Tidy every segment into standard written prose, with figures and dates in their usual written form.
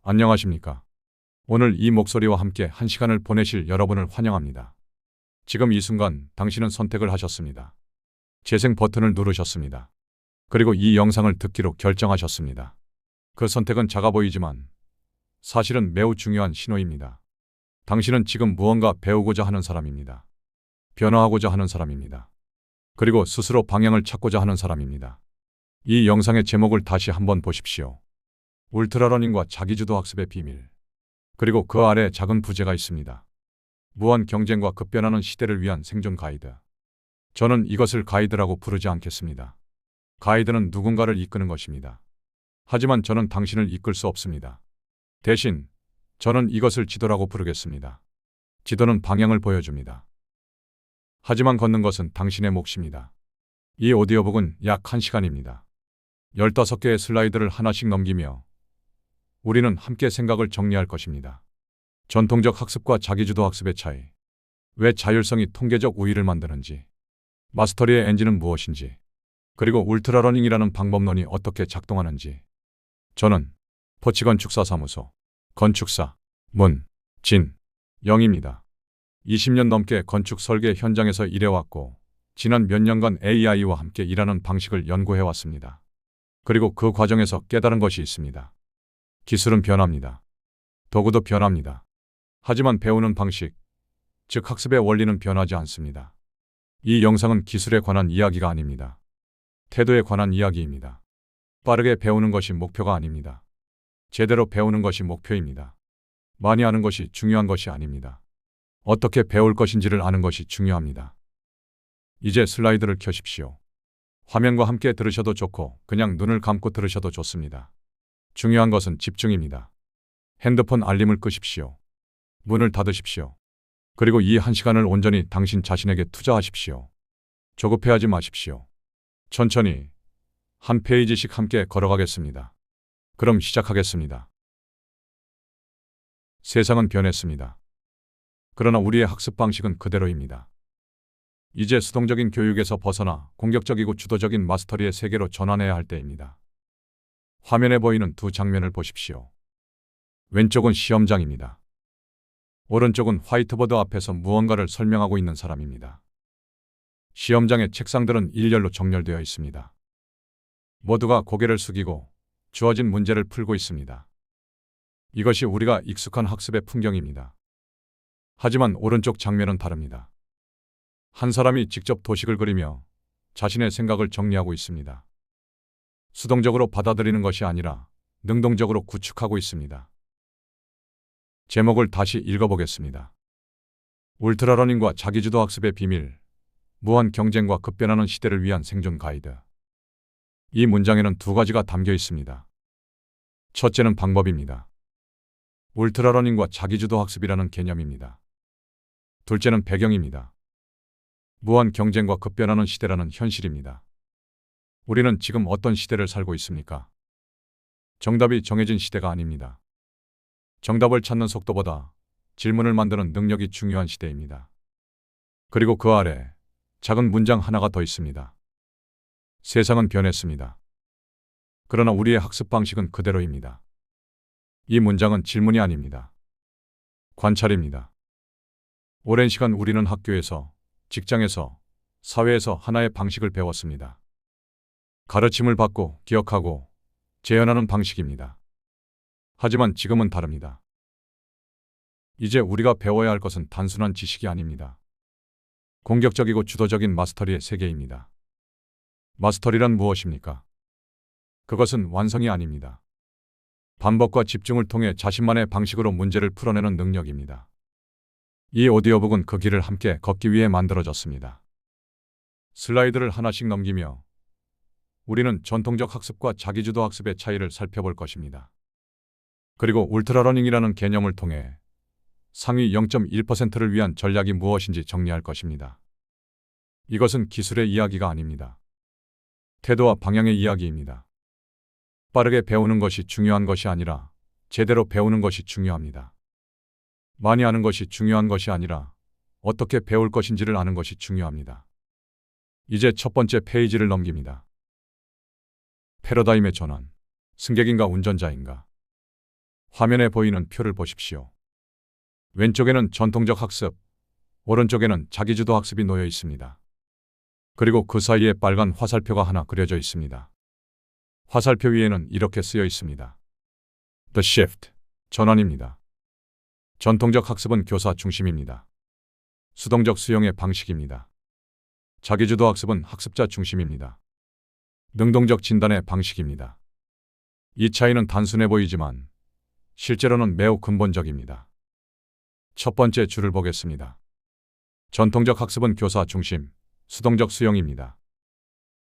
안녕하십니까. 오늘 이 목소리와 함께 한 시간을 보내실 여러분을 환영합니다. 지금 이 순간 당신은 선택을 하셨습니다. 재생 버튼을 누르셨습니다. 그리고 이 영상을 듣기로 결정하셨습니다. 그 선택은 작아 보이지만 사실은 매우 중요한 신호입니다. 당신은 지금 무언가 배우고자 하는 사람입니다. 변화하고자 하는 사람입니다. 그리고 스스로 방향을 찾고자 하는 사람입니다. 이 영상의 제목을 다시 한번 보십시오. 울트라러닝과 자기주도 학습의 비밀. 그리고 그 아래 작은 부제가 있습니다. 무한 경쟁과 급변하는 시대를 위한 생존 가이드. 저는 이것을 가이드라고 부르지 않겠습니다. 가이드는 누군가를 이끄는 것입니다. 하지만 저는 당신을 이끌 수 없습니다. 대신 저는 이것을 지도라고 부르겠습니다. 지도는 방향을 보여줍니다. 하지만 걷는 것은 당신의 몫입니다. 이 오디오북은 약 1시간입니다. 15개의 슬라이드를 하나씩 넘기며 우리는 함께 생각을 정리할 것입니다. 전통적 학습과 자기주도 학습의 차이. 왜 자율성이 통계적 우위를 만드는지. 마스터리의 엔진은 무엇인지. 그리고 울트라러닝이라는 방법론이 어떻게 작동하는지. 저는 포치건축사사무소 건축사 문진영입니다. 20년 넘게 건축 설계 현장에서 일해왔고 지난 몇 년간 AI와 함께 일하는 방식을 연구해왔습니다. 그리고 그 과정에서 깨달은 것이 있습니다. 기술은 변합니다. 도구도 변합니다. 하지만 배우는 방식, 즉 학습의 원리는 변하지 않습니다. 이 영상은 기술에 관한 이야기가 아닙니다. 태도에 관한 이야기입니다. 빠르게 배우는 것이 목표가 아닙니다. 제대로 배우는 것이 목표입니다. 많이 아는 것이 중요한 것이 아닙니다. 어떻게 배울 것인지를 아는 것이 중요합니다. 이제 슬라이드를 켜십시오. 화면과 함께 들으셔도 좋고 그냥 눈을 감고 들으셔도 좋습니다. 중요한 것은 집중입니다. 핸드폰 알림을 끄십시오. 문을 닫으십시오. 그리고 이 1시간을 온전히 당신 자신에게 투자하십시오. 조급해하지 마십시오. 천천히 한 페이지씩 함께 걸어가겠습니다. 그럼 시작하겠습니다. 세상은 변했습니다. 그러나 우리의 학습 방식은 그대로입니다. 이제 수동적인 교육에서 벗어나 공격적이고 주도적인 마스터리의 세계로 전환해야 할 때입니다. 화면에 보이는 두 장면을 보십시오. 왼쪽은 시험장입니다. 오른쪽은 화이트보드 앞에서 무언가를 설명하고 있는 사람입니다. 시험장의 책상들은 일렬로 정렬되어 있습니다. 모두가 고개를 숙이고 주어진 문제를 풀고 있습니다. 이것이 우리가 익숙한 학습의 풍경입니다. 하지만 오른쪽 장면은 다릅니다. 한 사람이 직접 도식을 그리며 자신의 생각을 정리하고 있습니다. 수동적으로 받아들이는 것이 아니라 능동적으로 구축하고 있습니다. 제목을 다시 읽어보겠습니다. 울트라러닝과 자기주도 학습의 비밀, 무한 경쟁과 급변하는 시대를 위한 생존 가이드. 이 문장에는 두 가지가 담겨 있습니다. 첫째는 방법입니다. 울트라러닝과 자기주도 학습이라는 개념입니다. 둘째는 배경입니다. 무한 경쟁과 급변하는 시대라는 현실입니다. 우리는 지금 어떤 시대를 살고 있습니까? 정답이 정해진 시대가 아닙니다. 정답을 찾는 속도보다 질문을 만드는 능력이 중요한 시대입니다. 그리고 그 아래 작은 문장 하나가 더 있습니다. 세상은 변했습니다. 그러나 우리의 학습 방식은 그대로입니다. 이 문장은 질문이 아닙니다. 관찰입니다. 오랜 시간 우리는 학교에서, 직장에서, 사회에서 하나의 방식을 배웠습니다. 가르침을 받고 기억하고 재현하는 방식입니다. 하지만 지금은 다릅니다. 이제 우리가 배워야 할 것은 단순한 지식이 아닙니다. 공격적이고 주도적인 마스터리의 세계입니다. 마스터리란 무엇입니까? 그것은 완성이 아닙니다. 반복과 집중을 통해 자신만의 방식으로 문제를 풀어내는 능력입니다. 이 오디오북은 그 길을 함께 걷기 위해 만들어졌습니다. 슬라이드를 하나씩 넘기며 우리는 전통적 학습과 자기주도 학습의 차이를 살펴볼 것입니다. 그리고 울트라러닝이라는 개념을 통해 상위 0.1%를 위한 전략이 무엇인지 정리할 것입니다. 이것은 기술의 이야기가 아닙니다. 태도와 방향의 이야기입니다. 빠르게 배우는 것이 중요한 것이 아니라 제대로 배우는 것이 중요합니다. 많이 아는 것이 중요한 것이 아니라 어떻게 배울 것인지를 아는 것이 중요합니다. 이제 첫 번째 페이지를 넘깁니다. 패러다임의 전환. 승객인가 운전자인가? 화면에 보이는 표를 보십시오. 왼쪽에는 전통적 학습, 오른쪽에는 자기주도 학습이 놓여 있습니다. 그리고 그 사이에 빨간 화살표가 하나 그려져 있습니다. 화살표 위에는 이렇게 쓰여 있습니다. The Shift, 전환입니다. 전통적 학습은 교사 중심입니다. 수동적 수용의 방식입니다. 자기주도 학습은 학습자 중심입니다. 능동적 진단의 방식입니다. 이 차이는 단순해 보이지만 실제로는 매우 근본적입니다. 첫 번째 줄을 보겠습니다. 전통적 학습은 교사 중심, 수동적 수용입니다.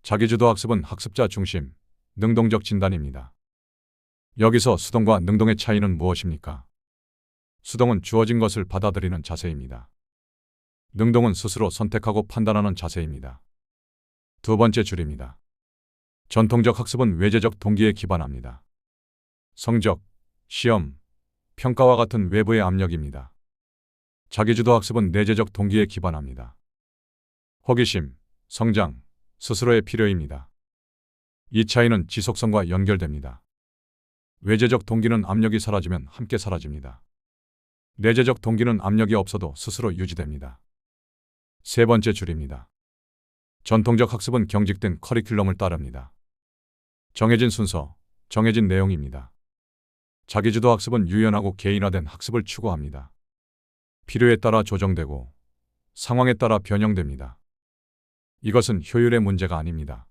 자기주도 학습은 학습자 중심, 능동적 진단입니다. 여기서 수동과 능동의 차이는 무엇입니까? 수동은 주어진 것을 받아들이는 자세입니다. 능동은 스스로 선택하고 판단하는 자세입니다. 두 번째 줄입니다. 전통적 학습은 외재적 동기에 기반합니다. 성적, 시험, 평가와 같은 외부의 압력입니다. 자기주도 학습은 내재적 동기에 기반합니다. 호기심, 성장, 스스로의 필요입니다. 이 차이는 지속성과 연결됩니다. 외재적 동기는 압력이 사라지면 함께 사라집니다. 내재적 동기는 압력이 없어도 스스로 유지됩니다. 세 번째 줄입니다. 전통적 학습은 경직된 커리큘럼을 따릅니다. 정해진 순서, 정해진 내용입니다. 자기주도 학습은 유연하고 개인화된 학습을 추구합니다. 필요에 따라 조정되고 상황에 따라 변형됩니다. 이것은 효율의 문제가 아닙니다.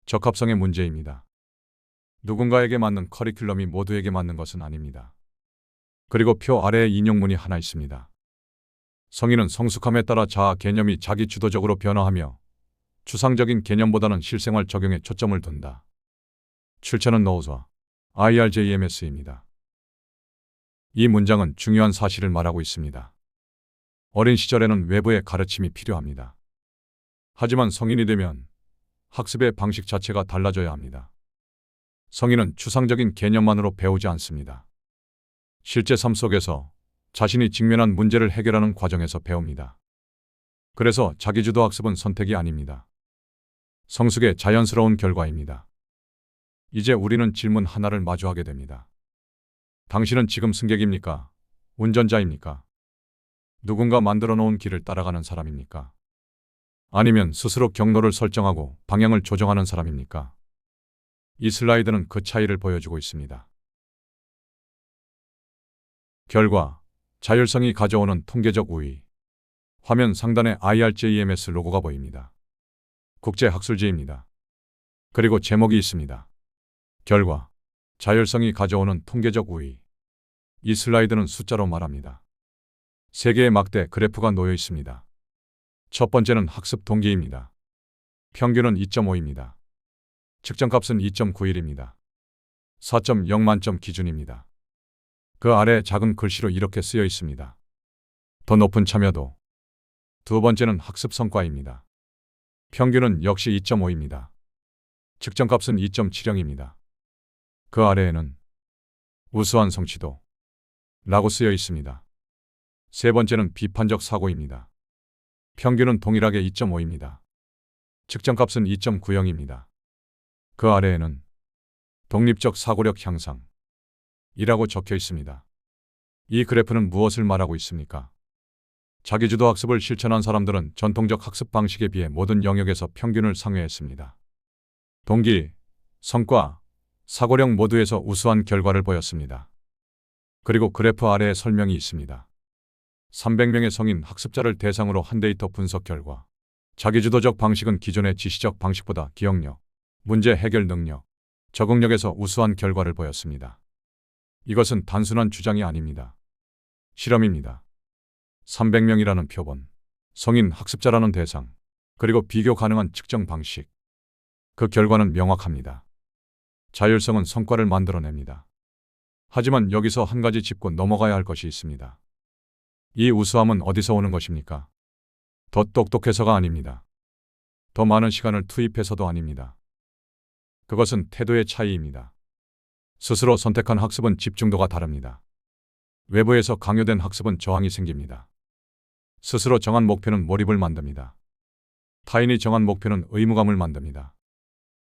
적합성의 문제입니다. 누군가에게 맞는 커리큘럼이 모두에게 맞는 것은 아닙니다. 그리고 표 아래에 인용문이 하나 있습니다. 성인은 성숙함에 따라 자아 개념이 자기 주도적으로 변화하며 추상적인 개념보다는 실생활 적용에 초점을 둔다. 출처는 노우즈와 IRJMS입니다. 이 문장은 중요한 사실을 말하고 있습니다. 어린 시절에는 외부의 가르침이 필요합니다. 하지만 성인이 되면 학습의 방식 자체가 달라져야 합니다. 성인은 추상적인 개념만으로 배우지 않습니다. 실제 삶 속에서 자신이 직면한 문제를 해결하는 과정에서 배웁니다. 그래서 자기주도 학습은 선택이 아닙니다. 성숙의 자연스러운 결과입니다. 이제 우리는 질문 하나를 마주하게 됩니다. 당신은 지금 승객입니까? 운전자입니까? 누군가 만들어 놓은 길을 따라가는 사람입니까? 아니면 스스로 경로를 설정하고 방향을 조정하는 사람입니까? 이 슬라이드는 그 차이를 보여주고 있습니다. 결과, 자율성이 가져오는 통계적 우위. 화면 상단에 IRJMS 로고가 보입니다. 국제학술지입니다. 그리고 제목이 있습니다. 결과, 자율성이 가져오는 통계적 우위. 이 슬라이드는 숫자로 말합니다. 세 개의 막대 그래프가 놓여 있습니다. 첫 번째는 학습 동기입니다. 평균은 2.5입니다. 측정값은 2.91입니다. 4.0 만점 기준입니다. 그 아래 작은 글씨로 이렇게 쓰여 있습니다. 더 높은 참여도. 두 번째는 학습 성과입니다. 평균은 역시 2.5입니다. 측정값은 2.70입니다. 그 아래에는 우수한 성취도 라고 쓰여 있습니다. 세 번째는 비판적 사고입니다. 평균은 동일하게 2.5입니다. 측정값은 2.90입니다. 그 아래에는 독립적 사고력 향상 이라고 적혀 있습니다. 이 그래프는 무엇을 말하고 있습니까? 자기주도 학습을 실천한 사람들은 전통적 학습 방식에 비해 모든 영역에서 평균을 상회했습니다. 동기, 성과, 사고력 모두에서 우수한 결과를 보였습니다. 그리고 그래프 아래에 설명이 있습니다. 300명의 성인 학습자를 대상으로 한 데이터 분석 결과 자기주도적 방식은 기존의 지시적 방식보다 기억력, 문제 해결 능력, 적응력에서 우수한 결과를 보였습니다. 이것은 단순한 주장이 아닙니다. 실험입니다. 300명이라는 표본, 성인 학습자라는 대상, 그리고 비교 가능한 측정 방식. 그 결과는 명확합니다. 자율성은 성과를 만들어냅니다. 하지만 여기서 한 가지 짚고 넘어가야 할 것이 있습니다. 이 우수함은 어디서 오는 것입니까? 더 똑똑해서가 아닙니다. 더 많은 시간을 투입해서도 아닙니다. 그것은 태도의 차이입니다. 스스로 선택한 학습은 집중도가 다릅니다. 외부에서 강요된 학습은 저항이 생깁니다. 스스로 정한 목표는 몰입을 만듭니다. 타인이 정한 목표는 의무감을 만듭니다.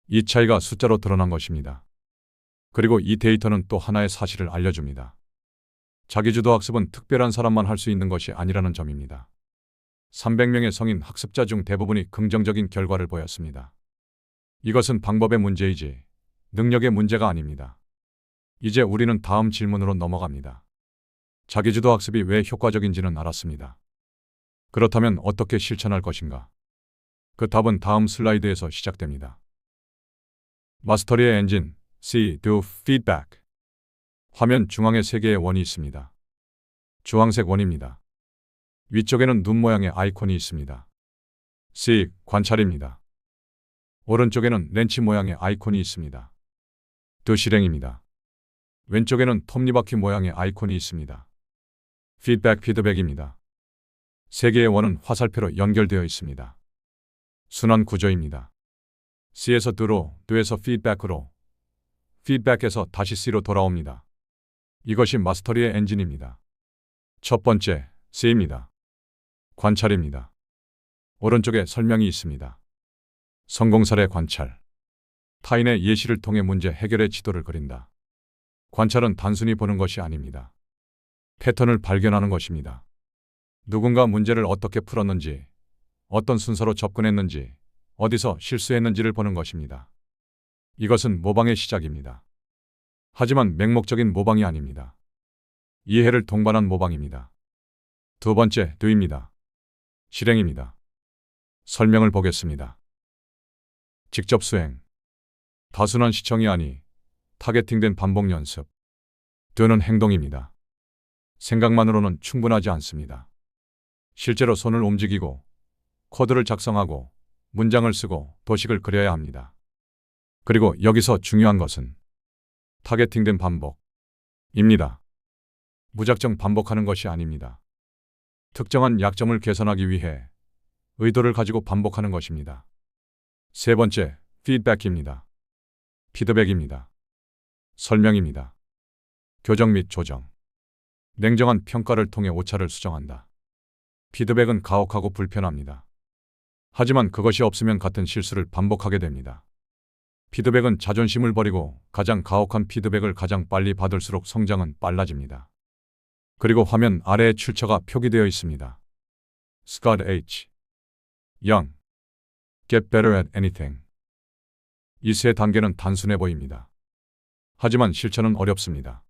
이 차이가 숫자로 드러난 것입니다. 그리고 이 데이터는 또 하나의 사실을 알려줍니다. 자기주도 학습은 특별한 사람만 할 수 있는 것이 아니라는 점입니다. 300명의 성인 학습자 중 대부분이 긍정적인 결과를 보였습니다. 이것은 방법의 문제이지 능력의 문제가 아닙니다. 이제 우리는 다음 질문으로 넘어갑니다. 자기주도 학습이 왜 효과적인지는 알았습니다. 그렇다면 어떻게 실천할 것인가? 그 답은 다음 슬라이드에서 시작됩니다. 마스터리의 엔진, See, Do, Feedback. 화면 중앙에 3개의 원이 있습니다. 주황색 원입니다. 위쪽에는 눈 모양의 아이콘이 있습니다. See, 관찰입니다. 오른쪽에는 렌치 모양의 아이콘이 있습니다. Do, 실행입니다. 왼쪽에는 톱니바퀴 모양의 아이콘이 있습니다. Feedback, 피드백입니다. 3개의 원은 화살표로 연결되어 있습니다. 순환 구조입니다. C에서 Do로, Do에서 Feedback으로, Feedback에서 다시 C로 돌아옵니다. 이것이 마스터리의 엔진입니다. 첫 번째, C입니다. 관찰입니다. 오른쪽에 설명이 있습니다. 성공 사례 관찰. 타인의 예시를 통해 문제 해결의 지도를 그린다. 관찰은 단순히 보는 것이 아닙니다. 패턴을 발견하는 것입니다. 누군가 문제를 어떻게 풀었는지, 어떤 순서로 접근했는지, 어디서 실수했는지를 보는 것입니다. 이것은 모방의 시작입니다. 하지만 맹목적인 모방이 아닙니다. 이해를 동반한 모방입니다. 두 번째, do입니다. 실행입니다. 설명을 보겠습니다. 직접 수행. 다순한 시청이 아니 타겟팅된 반복 연습. do는 행동입니다. 생각만으로는 충분하지 않습니다. 실제로 손을 움직이고 코드를 작성하고 문장을 쓰고 도식을 그려야 합니다. 그리고 여기서 중요한 것은 타겟팅된 반복입니다. 무작정 반복하는 것이 아닙니다. 특정한 약점을 개선하기 위해 의도를 가지고 반복하는 것입니다. 세 번째, 피드백입니다. 피드백입니다. 설명입니다. 교정 및 조정. 냉정한 평가를 통해 오차를 수정한다. 피드백은 가혹하고 불편합니다. 하지만 그것이 없으면 같은 실수를 반복하게 됩니다. 피드백은 자존심을 버리고 가장 가혹한 피드백을 가장 빨리 받을수록 성장은 빨라집니다. 그리고 화면 아래에 출처가 표기되어 있습니다. Scott H. Young. Get better at anything. 이 세 단계는 단순해 보입니다. 하지만 실천은 어렵습니다.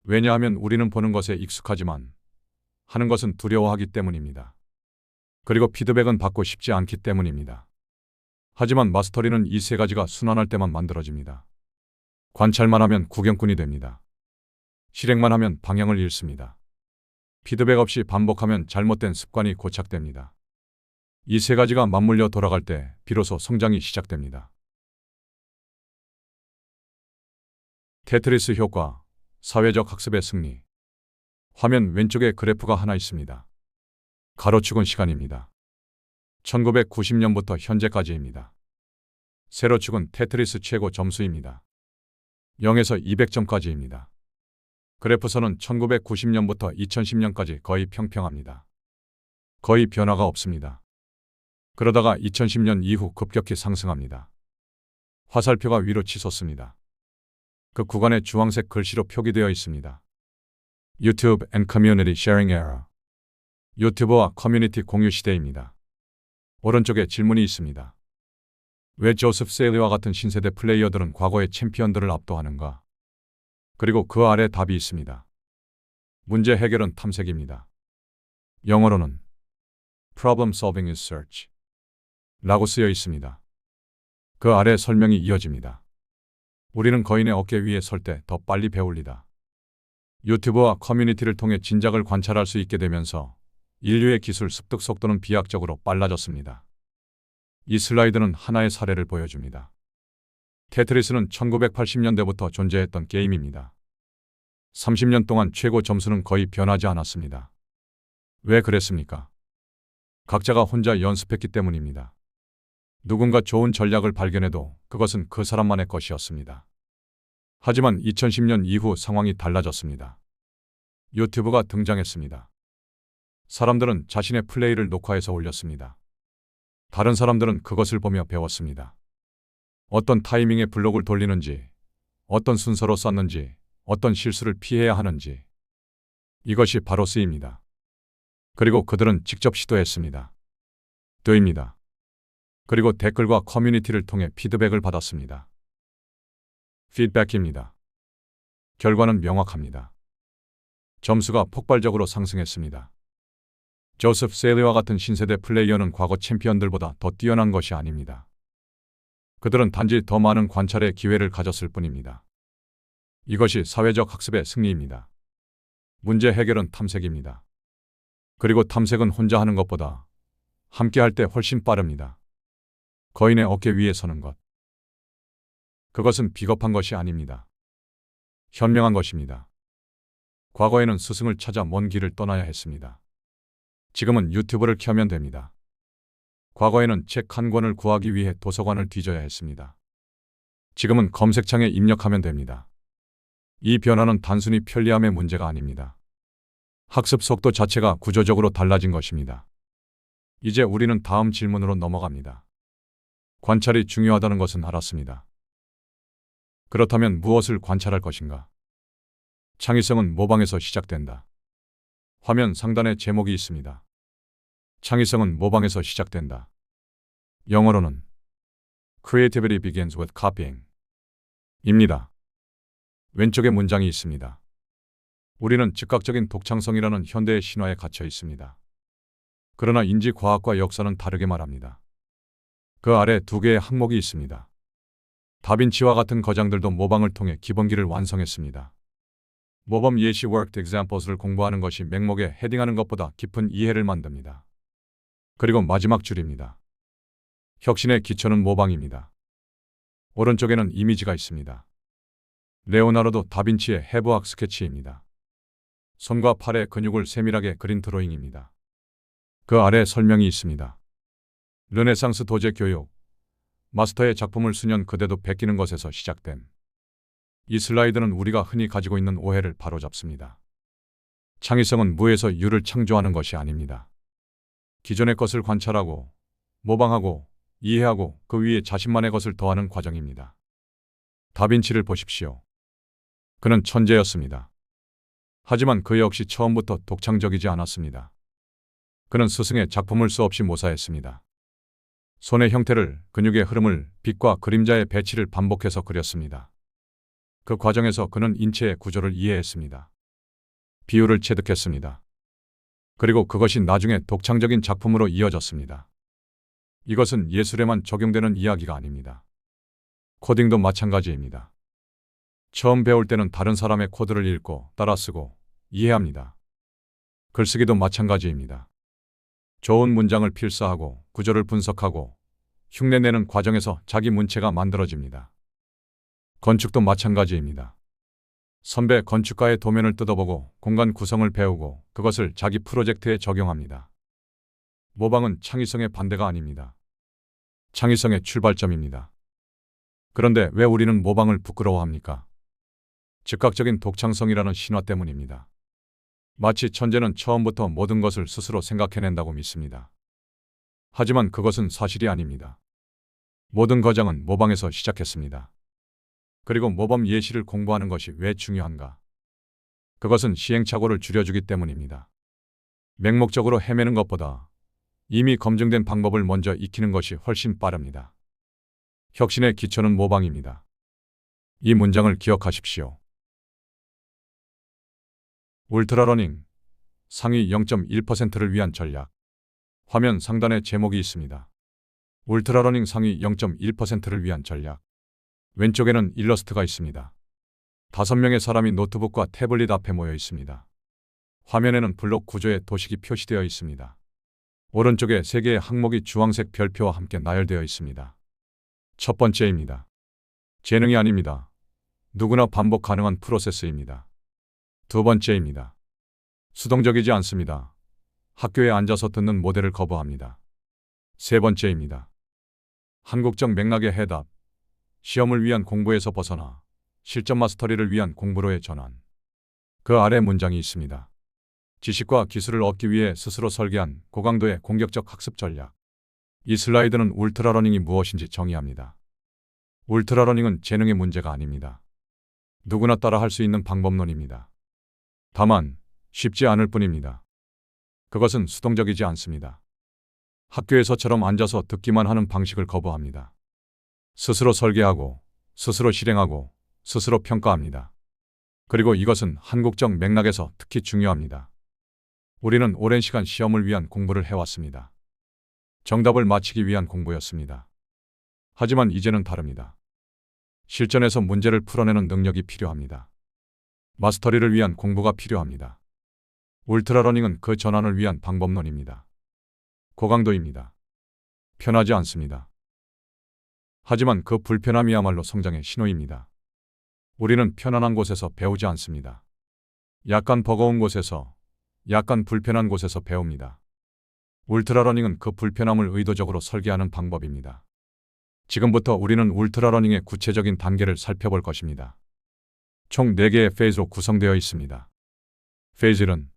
왜냐하면 우리는 보는 것에 익숙하지만 하는 것은 두려워하기 때문입니다. 그리고 피드백은 받고 싶지 않기 때문입니다. 하지만 마스터리는 이 세 가지가 순환할 때만 만들어집니다. 관찰만 하면 구경꾼이 됩니다. 실행만 하면 방향을 잃습니다. 피드백 없이 반복하면 잘못된 습관이 고착됩니다. 이 세 가지가 맞물려 돌아갈 때 비로소 성장이 시작됩니다. 테트리스 효과, 사회적 학습의 승리. 화면 왼쪽에 그래프가 하나 있습니다. 가로축은 시간입니다. 1990년부터 현재까지입니다. 세로축은 테트리스 최고 점수입니다. 0에서 200점까지입니다. 그래프선은 1990년부터 2010년까지 거의 평평합니다. 거의 변화가 없습니다. 그러다가 2010년 이후 급격히 상승합니다. 화살표가 위로 치솟습니다. 그 구간에 주황색 글씨로 표기되어 있습니다. YouTube and Community Sharing Era. 유튜브와 커뮤니티 공유 시대입니다. 오른쪽에 질문이 있습니다. 왜 조셉 세일리와 같은 신세대 플레이어들은 과거의 챔피언들을 압도하는가? 그리고 그 아래 답이 있습니다. 문제 해결은 탐색입니다. 영어로는 Problem solving is search 라고 쓰여 있습니다. 그 아래 설명이 이어집니다. 우리는 거인의 어깨 위에 설 때 더 빨리 배울리다. 유튜브와 커뮤니티를 통해 진작을 관찰할 수 있게 되면서 인류의 기술 습득 속도는 비약적으로 빨라졌습니다. 이 슬라이드는 하나의 사례를 보여줍니다. 테트리스는 1980년대부터 존재했던 게임입니다. 30년 동안 최고 점수는 거의 변하지 않았습니다. 왜 그랬습니까? 각자가 혼자 연습했기 때문입니다. 누군가 좋은 전략을 발견해도 그것은 그 사람만의 것이었습니다. 하지만 2010년 이후 상황이 달라졌습니다. 유튜브가 등장했습니다. 사람들은 자신의 플레이를 녹화해서 올렸습니다. 다른 사람들은 그것을 보며 배웠습니다. 어떤 타이밍에 블록을 돌리는지, 어떤 순서로 썼는지, 어떤 실수를 피해야 하는지. 이것이 바로 C입니다. 그리고 그들은 직접 시도했습니다. D입니다. 그리고 댓글과 커뮤니티를 통해 피드백을 받았습니다. 피드백입니다. 결과는 명확합니다. 점수가 폭발적으로 상승했습니다. 조셉 세일리와 같은 신세대 플레이어는 과거 챔피언들보다 더 뛰어난 것이 아닙니다. 그들은 단지 더 많은 관찰의 기회를 가졌을 뿐입니다. 이것이 사회적 학습의 승리입니다. 문제 해결은 탐색입니다. 그리고 탐색은 혼자 하는 것보다 함께 할 때 훨씬 빠릅니다. 거인의 어깨 위에 서는 것. 그것은 비겁한 것이 아닙니다. 현명한 것입니다. 과거에는 스승을 찾아 먼 길을 떠나야 했습니다. 지금은 유튜브를 켜면 됩니다. 과거에는 책 한 권을 구하기 위해 도서관을 뒤져야 했습니다. 지금은 검색창에 입력하면 됩니다. 이 변화는 단순히 편리함의 문제가 아닙니다. 학습 속도 자체가 구조적으로 달라진 것입니다. 이제 우리는 다음 질문으로 넘어갑니다. 관찰이 중요하다는 것은 알았습니다. 그렇다면 무엇을 관찰할 것인가? 창의성은 모방에서 시작된다. 화면 상단에 제목이 있습니다. 창의성은 모방에서 시작된다. 영어로는 Creativity begins with copying 입니다. 왼쪽에 문장이 있습니다. 우리는 즉각적인 독창성이라는 현대의 신화에 갇혀 있습니다. 그러나 인지과학과 역사는 다르게 말합니다. 그 아래 두 개의 항목이 있습니다. 다빈치와 같은 거장들도 모방을 통해 기본기를 완성했습니다. 모범 예시 worked examples를 공부하는 것이 맹목에 헤딩하는 것보다 깊은 이해를 만듭니다. 그리고 마지막 줄입니다. 혁신의 기초는 모방입니다. 오른쪽에는 이미지가 있습니다. 레오나르도 다빈치의 해부학 스케치입니다. 손과 팔의 근육을 세밀하게 그린 드로잉입니다. 그 아래 설명이 있습니다. 르네상스 도제 교육, 마스터의 작품을 수년 그대도 베끼는 것에서 시작됨. 이 슬라이드는 우리가 흔히 가지고 있는 오해를 바로잡습니다. 창의성은 무에서 유를 창조하는 것이 아닙니다. 기존의 것을 관찰하고, 모방하고, 이해하고 그 위에 자신만의 것을 더하는 과정입니다. 다빈치를 보십시오. 그는 천재였습니다. 하지만 그 역시 처음부터 독창적이지 않았습니다. 그는 스승의 작품을 수없이 모사했습니다. 손의 형태를, 근육의 흐름을, 빛과 그림자의 배치를 반복해서 그렸습니다. 그 과정에서 그는 인체의 구조를 이해했습니다. 비율을 체득했습니다. 그리고 그것이 나중에 독창적인 작품으로 이어졌습니다. 이것은 예술에만 적용되는 이야기가 아닙니다. 코딩도 마찬가지입니다. 처음 배울 때는 다른 사람의 코드를 읽고 따라 쓰고 이해합니다. 글쓰기도 마찬가지입니다. 좋은 문장을 필사하고 구조를 분석하고 흉내내는 과정에서 자기 문체가 만들어집니다. 건축도 마찬가지입니다. 선배 건축가의 도면을 뜯어보고 공간 구성을 배우고 그것을 자기 프로젝트에 적용합니다. 모방은 창의성의 반대가 아닙니다. 창의성의 출발점입니다. 그런데 왜 우리는 모방을 부끄러워합니까? 즉각적인 독창성이라는 신화 때문입니다. 마치 천재는 처음부터 모든 것을 스스로 생각해낸다고 믿습니다. 하지만 그것은 사실이 아닙니다. 모든 거장은 모방에서 시작했습니다. 그리고 모범 예시를 공부하는 것이 왜 중요한가? 그것은 시행착오를 줄여주기 때문입니다. 맹목적으로 헤매는 것보다 이미 검증된 방법을 먼저 익히는 것이 훨씬 빠릅니다. 혁신의 기초는 모방입니다. 이 문장을 기억하십시오. 울트라러닝, 상위 0.1%를 위한 전략. 화면 상단에 제목이 있습니다. 울트라러닝 상위 0.1%를 위한 전략. 왼쪽에는 일러스트가 있습니다. 5명의 사람이 노트북과 태블릿 앞에 모여 있습니다. 화면에는 블록 구조의 도식이 표시되어 있습니다. 오른쪽에 3개의 항목이 주황색 별표와 함께 나열되어 있습니다. 첫 번째입니다. 재능이 아닙니다. 누구나 반복 가능한 프로세스입니다. 두 번째입니다. 수동적이지 않습니다. 학교에 앉아서 듣는 모델을 거부합니다. 세 번째입니다. 한국적 맥락의 해답. 시험을 위한 공부에서 벗어나 실전 마스터리를 위한 공부로의 전환. 그 아래 문장이 있습니다. 지식과 기술을 얻기 위해 스스로 설계한 고강도의 공격적 학습 전략. 이 슬라이드는 울트라러닝이 무엇인지 정의합니다. 울트라러닝은 재능의 문제가 아닙니다. 누구나 따라 할 수 있는 방법론입니다. 다만 쉽지 않을 뿐입니다. 그것은 수동적이지 않습니다. 학교에서처럼 앉아서 듣기만 하는 방식을 거부합니다. 스스로 설계하고, 스스로 실행하고, 스스로 평가합니다. 그리고 이것은 한국적 맥락에서 특히 중요합니다. 우리는 오랜 시간 시험을 위한 공부를 해왔습니다. 정답을 맞히기 위한 공부였습니다. 하지만 이제는 다릅니다. 실전에서 문제를 풀어내는 능력이 필요합니다. 마스터리를 위한 공부가 필요합니다. 울트라러닝은 그 전환을 위한 방법론입니다. 고강도입니다. 편하지 않습니다. 하지만 그 불편함이야말로 성장의 신호입니다. 우리는 편안한 곳에서 배우지 않습니다. 약간 버거운 곳에서, 약간 불편한 곳에서 배웁니다. 울트라러닝은 그 불편함을 의도적으로 설계하는 방법입니다. 지금부터 우리는 울트라러닝의 구체적인 단계를 살펴볼 것입니다. 총 4개의 페이즈로 구성되어 있습니다. 페이즈 1은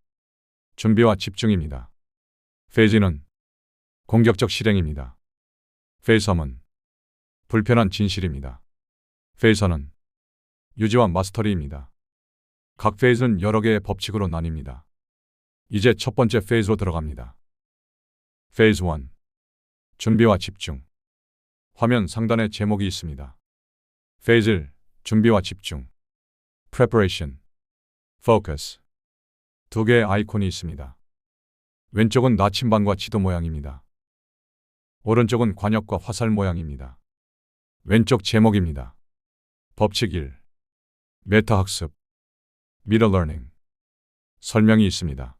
준비와 집중입니다. 페이즈 2는 공격적 실행입니다. 페이즈 3은 불편한 진실입니다. 페이즈 4는 유지와 마스터리입니다. 각 페이즈는 여러 개의 법칙으로 나뉩니다. 이제 첫 번째 페이즈로 들어갑니다. 페이즈 1. 준비와 집중. 화면 상단에 제목이 있습니다. 페이즈 1. 준비와 집중. Preparation. Focus. 2개의 아이콘이 있습니다. 왼쪽은 나침반과 지도 모양입니다. 오른쪽은 관역과 화살 모양입니다. 왼쪽 제목입니다. 법칙 1. 메타 학습. Meta Learning. 설명이 있습니다.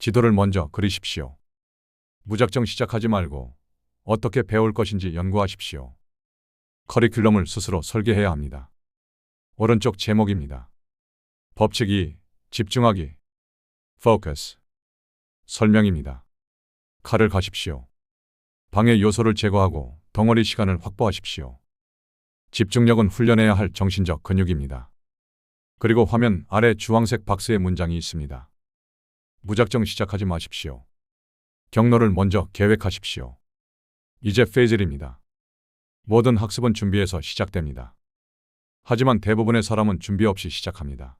지도를 먼저 그리십시오. 무작정 시작하지 말고 어떻게 배울 것인지 연구하십시오. 커리큘럼을 스스로 설계해야 합니다. 오른쪽 제목입니다. 법칙 2. 집중하기. Focus. 설명입니다. 칼을 가십시오. 방해 요소를 제거하고 덩어리 시간을 확보하십시오. 집중력은 훈련해야 할 정신적 근육입니다. 그리고 화면 아래 주황색 박스에 문장이 있습니다. 무작정 시작하지 마십시오. 경로를 먼저 계획하십시오. 이제 페이즈 1입니다. 모든 학습은 준비에서 시작됩니다. 하지만 대부분의 사람은 준비 없이 시작합니다.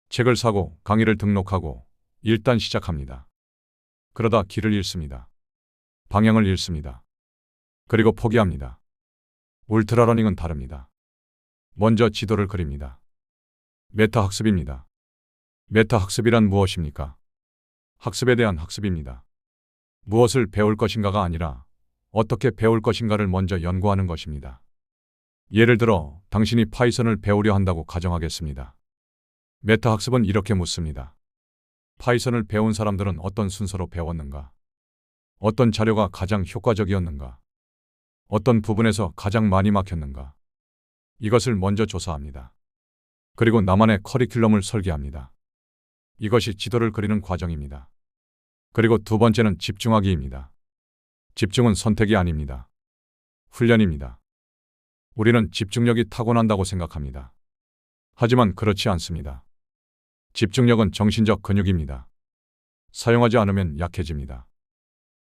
책을 사고 강의를 등록하고 일단 시작합니다. 그러다 길을 잃습니다. 방향을 잃습니다. 그리고 포기합니다. 울트라러닝은 다릅니다. 먼저 지도를 그립니다. 메타 학습입니다. 메타 학습이란 무엇입니까? 학습에 대한 학습입니다. 무엇을 배울 것인가가 아니라 어떻게 배울 것인가를 먼저 연구하는 것입니다. 예를 들어 당신이 파이썬을 배우려 한다고 가정하겠습니다. 메타 학습은 이렇게 묻습니다. 파이썬을 배운 사람들은 어떤 순서로 배웠는가? 어떤 자료가 가장 효과적이었는가? 어떤 부분에서 가장 많이 막혔는가? 이것을 먼저 조사합니다. 그리고 나만의 커리큘럼을 설계합니다. 이것이 지도를 그리는 과정입니다. 그리고 두 번째는 집중하기입니다. 집중은 선택이 아닙니다. 훈련입니다. 우리는 집중력이 타고난다고 생각합니다. 하지만 그렇지 않습니다. 집중력은 정신적 근육입니다. 사용하지 않으면 약해집니다.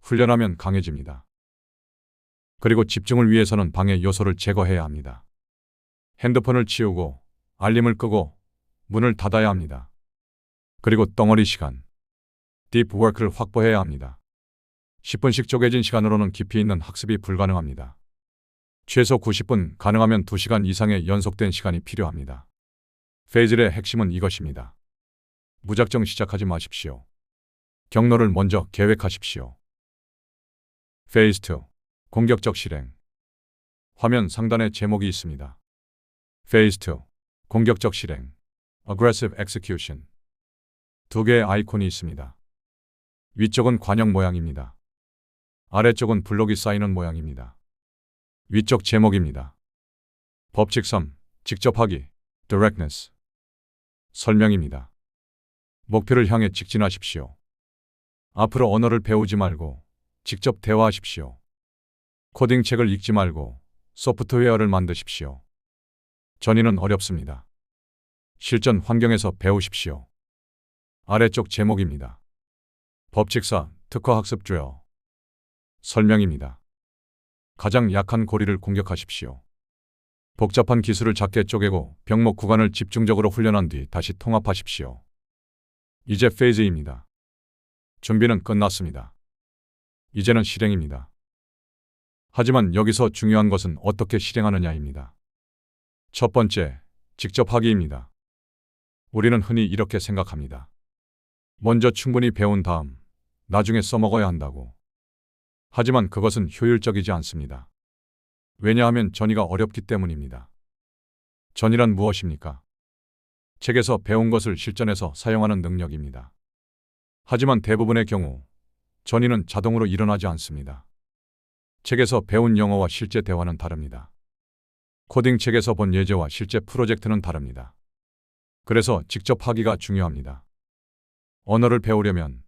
훈련하면 강해집니다. 그리고 집중을 위해서는 방해 요소를 제거해야 합니다. 핸드폰을 치우고 알림을 끄고 문을 닫아야 합니다. 그리고 덩어리 시간, 딥워크를 확보해야 합니다. 10분씩 쪼개진 시간으로는 깊이 있는 학습이 불가능합니다. 최소 90분, 가능하면 2시간 이상의 연속된 시간이 필요합니다. 페이즈 1의 핵심은 이것입니다. 무작정 시작하지 마십시오. 경로를 먼저 계획하십시오. 페이즈 2. 공격적 실행. 화면 상단에 제목이 있습니다. 페이즈 2. 공격적 실행. Aggressive Execution. 2개의 아이콘이 있습니다. 위쪽은 관역 모양입니다. 아래쪽은 블록이 쌓이는 모양입니다. 위쪽 제목입니다. 법칙 3. 직접 하기. Directness. 설명입니다. 목표를 향해 직진하십시오. 앞으로 언어를 배우지 말고 직접 대화하십시오. 코딩 책을 읽지 말고 소프트웨어를 만드십시오. 전이는 어렵습니다. 실전 환경에서 배우십시오. 아래쪽 제목입니다. 법칙 4. 특화 학습 드릴. 설명입니다. 가장 약한 고리를 공격하십시오. 복잡한 기술을 작게 쪼개고 병목 구간을 집중적으로 훈련한 뒤 다시 통합하십시오. 이제 페이즈입니다. 준비는 끝났습니다. 이제는 실행입니다. 하지만 여기서 중요한 것은 어떻게 실행하느냐입니다. 첫 번째, 직접 하기입니다. 우리는 흔히 이렇게 생각합니다. 먼저 충분히 배운 다음 나중에 써먹어야 한다고. 하지만 그것은 효율적이지 않습니다. 왜냐하면 전이가 어렵기 때문입니다. 전이란 무엇입니까? 책에서 배운 것을 실전에서 사용하는 능력입니다. 하지만 대부분의 경우 전이는 자동으로 일어나지 않습니다. 책에서 배운 영어와 실제 대화는 다릅니다. 코딩 책에서 본 예제와 실제 프로젝트는 다릅니다. 그래서 직접 하기가 중요합니다. 언어를 배우려면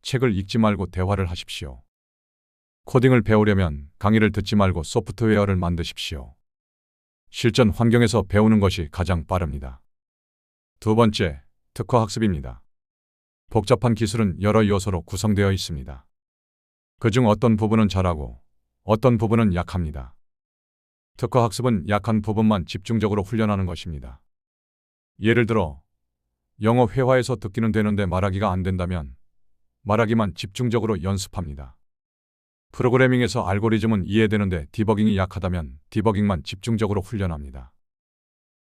책을 읽지 말고 대화를 하십시오. 코딩을 배우려면 강의를 듣지 말고 소프트웨어를 만드십시오. 실전 환경에서 배우는 것이 가장 빠릅니다. 두 번째, 특화 학습입니다. 복잡한 기술은 여러 요소로 구성되어 있습니다. 그중 어떤 부분은 잘하고 어떤 부분은 약합니다. 특화 학습은 약한 부분만 집중적으로 훈련하는 것입니다. 예를 들어 영어 회화에서 듣기는 되는데 말하기가 안 된다면 말하기만 집중적으로 연습합니다. 프로그래밍에서 알고리즘은 이해되는데 디버깅이 약하다면 디버깅만 집중적으로 훈련합니다.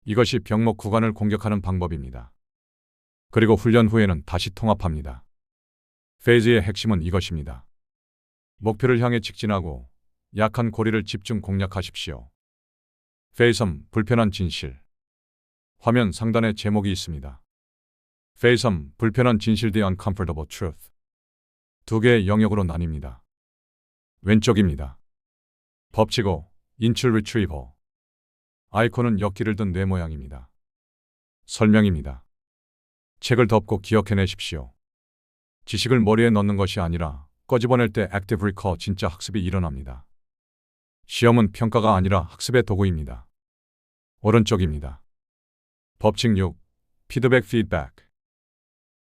이것이 병목 구간을 공격하는 방법입니다. 그리고 훈련 후에는 다시 통합합니다. 페이즈의 핵심은 이것입니다. 목표를 향해 직진하고 약한 고리를 집중 공략하십시오. 페이즈 3, 불편한 진실. 화면 상단에 제목이 있습니다. 페이즈 3, 불편한 진실 The Uncomfortable Truth. 두 개의 영역으로 나뉩니다. 왼쪽입니다. 법칙 5, 인출 리트리버. 아이콘은 역기를 든 뇌 모양입니다. 설명입니다. 책을 덮고 기억해내십시오. 지식을 머리에 넣는 것이 아니라 꺼집어낼 때 액티브 리콜 진짜 학습이 일어납니다. 시험은 평가가 아니라 학습의 도구입니다. 오른쪽입니다. 법칙 6, 피드백 피드백.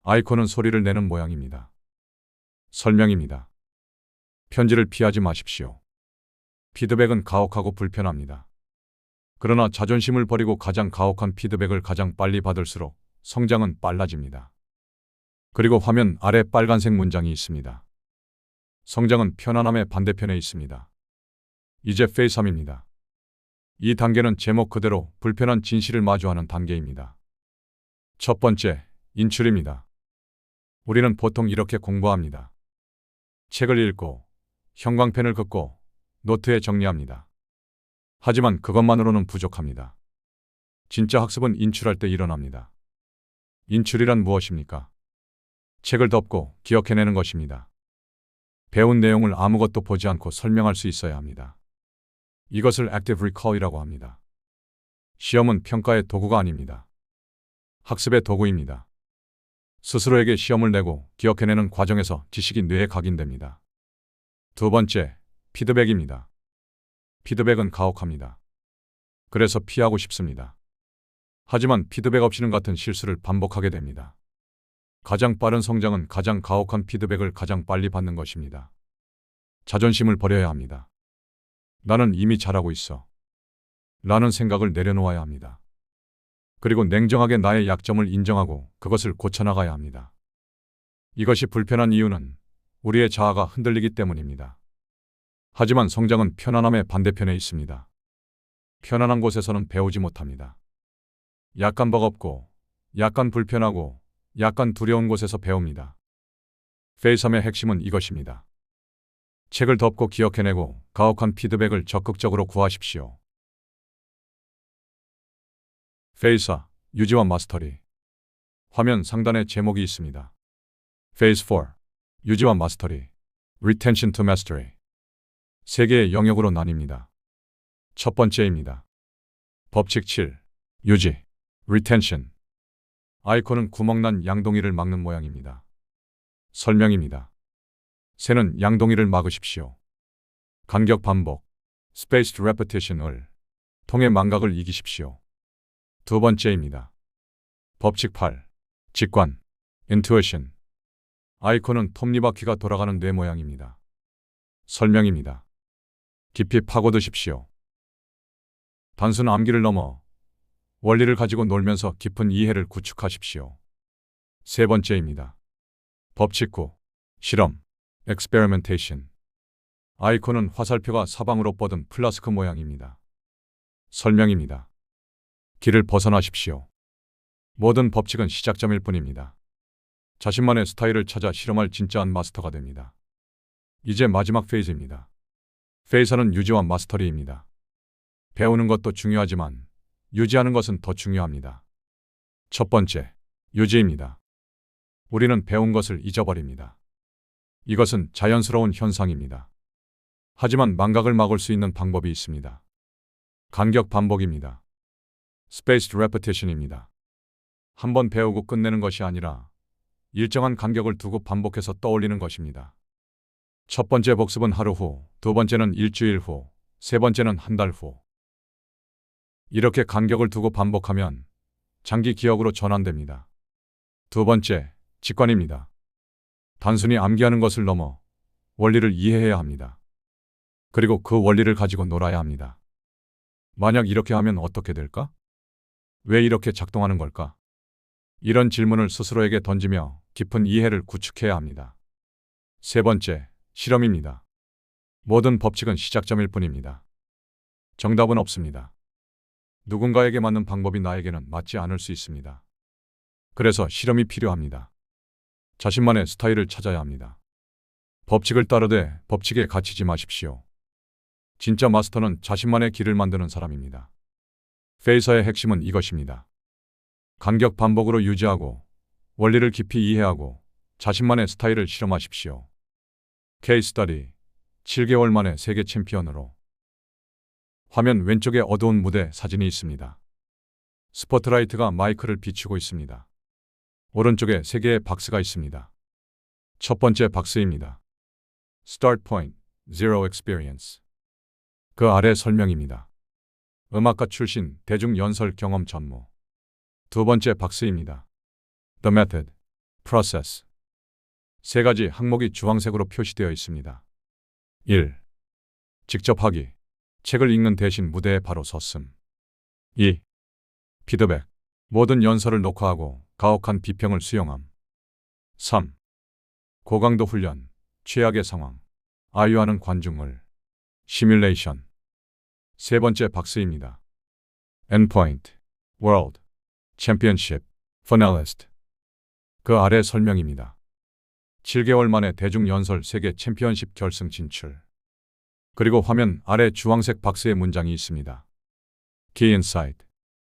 아이콘은 소리를 내는 모양입니다. 설명입니다. 편지를 피하지 마십시오. 피드백은 가혹하고 불편합니다. 그러나 자존심을 버리고 가장 가혹한 피드백을 가장 빨리 받을수록 성장은 빨라집니다. 그리고 화면 아래 빨간색 문장이 있습니다. 성장은 편안함의 반대편에 있습니다. 이제 페이즈 3입니다. 이 단계는 제목 그대로 불편한 진실을 마주하는 단계입니다. 첫 번째, 인출입니다. 우리는 보통 이렇게 공부합니다. 책을 읽고 형광펜을 긋고 노트에 정리합니다. 하지만 그것만으로는 부족합니다. 진짜 학습은 인출할 때 일어납니다. 인출이란 무엇입니까? 책을 덮고 기억해내는 것입니다. 배운 내용을 아무것도 보지 않고 설명할 수 있어야 합니다. 이것을 액티브 리콜이라고 합니다. 시험은 평가의 도구가 아닙니다. 학습의 도구입니다. 스스로에게 시험을 내고 기억해내는 과정에서 지식이 뇌에 각인됩니다. 두 번째, 피드백입니다. 피드백은 가혹합니다. 그래서 피하고 싶습니다. 하지만 피드백 없이는 같은 실수를 반복하게 됩니다. 가장 빠른 성장은 가장 가혹한 피드백을 가장 빨리 받는 것입니다. 자존심을 버려야 합니다. 나는 이미 잘하고 있어. 라는 생각을 내려놓아야 합니다. 그리고 냉정하게 나의 약점을 인정하고 그것을 고쳐나가야 합니다. 이것이 불편한 이유는 우리의 자아가 흔들리기 때문입니다. 하지만 성장은 편안함의 반대편에 있습니다. 편안한 곳에서는 배우지 못합니다. 약간 버겁고, 약간 불편하고, 약간 두려운 곳에서 배웁니다. 페이즈 3의 핵심은 이것입니다. 책을 덮고 기억해내고 가혹한 피드백을 적극적으로 구하십시오. 페이즈 4, 유지와 마스터리. 화면 상단에 제목이 있습니다. 페이즈 4, 유지와 마스터리. Retention to Mastery. 세 개의 영역으로 나뉩니다. 첫 번째입니다. 법칙 7, 유지, Retention. 아이콘은 구멍난 양동이를 막는 모양입니다. 설명입니다. 새는 양동이를 막으십시오. 간격 반복, Spaced Repetition을 통해 망각을 이기십시오. 두 번째입니다. 법칙 8, 직관, Intuition. 아이콘은 톱니바퀴가 돌아가는 뇌 모양입니다. 설명입니다. 깊이 파고드십시오. 단순 암기를 넘어 원리를 가지고 놀면서 깊은 이해를 구축하십시오. 세 번째입니다. 법칙 9. 실험, experimentation. 아이콘은 화살표가 사방으로 뻗은 플라스크 모양입니다. 설명입니다. 길을 벗어나십시오. 모든 법칙은 시작점일 뿐입니다. 자신만의 스타일을 찾아 실험할 진짜한 마스터가 됩니다. 이제 마지막 페이즈입니다. 페이서는 유지와 마스터리입니다. 배우는 것도 중요하지만 유지하는 것은 더 중요합니다. 첫 번째, 유지입니다. 우리는 배운 것을 잊어버립니다. 이것은 자연스러운 현상입니다. 하지만 망각을 막을 수 있는 방법이 있습니다. 간격 반복입니다. Spaced repetition입니다. 한번 배우고 끝내는 것이 아니라 일정한 간격을 두고 반복해서 떠올리는 것입니다. 첫 번째 복습은 하루 후, 두 번째는 일주일 후, 세 번째는 한 달 후. 이렇게 간격을 두고 반복하면 장기 기억으로 전환됩니다. 두 번째, 직관입니다. 단순히 암기하는 것을 넘어 원리를 이해해야 합니다. 그리고 그 원리를 가지고 놀아야 합니다. 만약 이렇게 하면 어떻게 될까? 왜 이렇게 작동하는 걸까? 이런 질문을 스스로에게 던지며 깊은 이해를 구축해야 합니다. 세 번째, 실험입니다. 모든 법칙은 시작점일 뿐입니다. 정답은 없습니다. 누군가에게 맞는 방법이 나에게는 맞지 않을 수 있습니다. 그래서 실험이 필요합니다. 자신만의 스타일을 찾아야 합니다. 법칙을 따르되 법칙에 갇히지 마십시오. 진짜 마스터는 자신만의 길을 만드는 사람입니다. 페이서의 핵심은 이것입니다. 간격 반복으로 유지하고 원리를 깊이 이해하고 자신만의 스타일을 실험하십시오. 케이스 스터디 7개월 만에 세계 챔피언으로. 화면 왼쪽에 어두운 무대 사진이 있습니다. 스포트라이트가 마이크를 비추고 있습니다. 오른쪽에 3개의 박스가 있습니다. 첫 번째 박스입니다. Start Point, Zero Experience. 그 아래 설명입니다. 음악가 출신, 대중 연설 경험 전무. 두 번째 박스입니다. The Method, Process. 3가지 항목이 주황색으로 표시되어 있습니다. 1. 직접 하기. 책을 읽는 대신 무대에 바로 섰음. 2. 피드백. 모든 연설을 녹화하고 가혹한 비평을 수용함. 3. 고강도 훈련. 최악의 상황. 아유하는 관중을. 시뮬레이션. 세 번째 박스입니다. Endpoint, World, Championship, Finalist. 그 아래 설명입니다. 7개월 만에 대중 연설 세계 챔피언십 결승 진출. 그리고 화면 아래 주황색 박스에 문장이 있습니다. Key Insight.